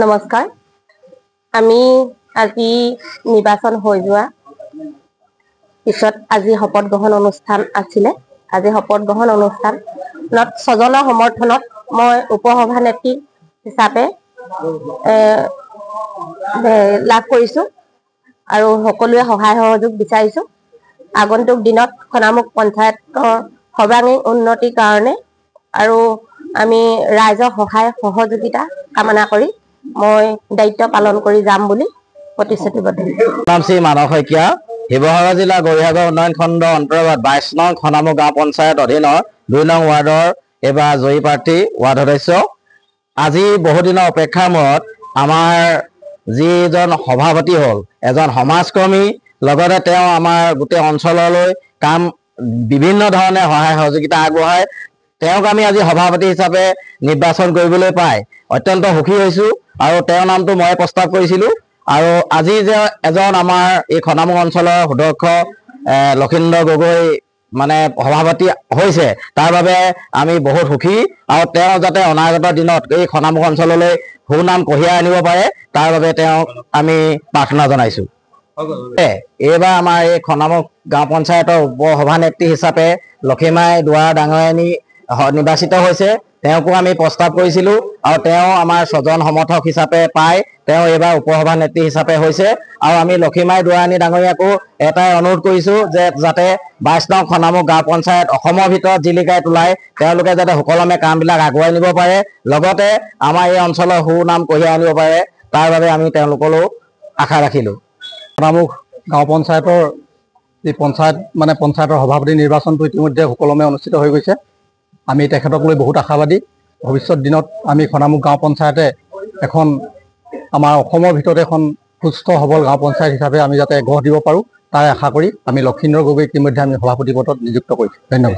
নমস্কাৰ, আমি আজি নিৰ্বাচন হৈ যোৱা পিছত আজি শপত গ্ৰহণ অনুষ্ঠান আছিলে। আজি শপত গ্ৰহণ অনুষ্ঠানত স্বজনৰ সমৰ্থনত মই উপসভানেত্ৰী হিচাপে লাভ কৰিছো আৰু সকলোৱে সহায় সহযোগ বিচাৰিছো। আগন্তুক দিনত খনামুখ পঞ্চায়তৰ সৰ্বাংগীন উন্নতিৰ কাৰণে আৰু আমি ৰাইজৰ সহায় সহযোগিতা কামনা কৰি মই দায়িত্ব পালন কৰি যাম বুলি প্ৰতিশ্ৰুতিবদ্ধ। নাম শ্ৰী মানস শইকীয়া, শিৱসাগৰ জিলা গৌৰীসাগৰ উন্নয়ন খণ্ড অন্তৰ্গত 22 নং খনামুখ গাঁও পঞ্চায়ত অধীনৰ 2 নং ৱাৰ্ডৰ এইবাৰ জয়ী প্ৰাৰ্থী ৱাৰ্ড সদস্য। আজি বহুদিনৰ অপেক্ষাৰ মূৰত আমাৰ যিজন সভাপতি হ'ল এজন সমাজকৰ্মী, লগতে তেওঁ আমাৰ গোটেই অঞ্চললৈ কাম বিভিন্ন ধৰণে সহায় সহযোগিতা আগবঢ়ায়। তেওঁক আমি আজি সভাপতি হিচাপে নিৰ্বাচন কৰিবলৈ পাই অত্যন্ত সুখী হৈছোঁ আৰু তেওঁৰ নামটো মই প্ৰস্তাৱ কৰিছিলোঁ। আৰু আজি যে এজন আমাৰ এই খনামুখ অঞ্চলৰ সুদক্ষ লক্ষীন্দৰ গগৈ মানে সভাপতি হৈছে তাৰ বাবে আমি বহুত সুখী আৰু তেওঁ যাতে অনাগত দিনত এই খনামুখ অঞ্চললৈ সুনাম কঢ়িয়াই আনিব পাৰে তাৰ বাবে তেওঁক আমি প্ৰাৰ্থনা জনাইছোঁ। এইবাৰ আমাৰ এই খনামুখ গাঁও পঞ্চায়তৰ উপসভানেত্ৰী হিচাপে লক্ষীমাই দুৱা ডাঙৰীয়ানী নিৰ্বাচিত হৈছে। তেওঁকো আমি প্ৰস্তাৱ কৰিছিলোঁ আৰু তেওঁ আমাৰ স্বজন সমৰ্থক হিচাপে পাই তেওঁ এইবাৰ উপসভানেত্ৰী হিচাপে হৈছে। আৰু আমি লক্ষীমাই দুৱাৰাণী ডাঙৰীয়াকো এটাই অনুৰোধ কৰিছোঁ যে যাতে 22 নং খনামুখ গাঁও পঞ্চায়ত অসমৰ ভিতৰত জিলিকাই তোলাই তেওঁলোকে যাতে সুকলমে কামবিলাক আগুৱাই নিব পাৰে, লগতে আমাৰ এই অঞ্চলৰ সুনাম কঢ়িয়াই আনিব পাৰে তাৰ বাবে আমি তেওঁলোকলৈও আশা ৰাখিলোঁ। খনামুখ গাঁও পঞ্চায়তৰ যি পঞ্চায়তৰ সভাপতি নিৰ্বাচনটো ইতিমধ্যে সুকলমে অনুষ্ঠিত হৈ গৈছে। আমি তেখেতক লৈ বহুত আশাবাদী। ভৱিষ্যত দিনত আমি খনামুখ গাঁও পঞ্চায়তে এখন আমাৰ অসমৰ ভিতৰতে এখন সুস্থ সবল গাঁও পঞ্চায়ত হিচাপে আমি যাতে গঢ় দিব পাৰোঁ তাৰ আশা কৰি আমি লক্ষীন্দৰ গগৈক ইতিমধ্যে আমি সভাপতি পদত নিযুক্ত কৰিছোঁ। ধন্যবাদ।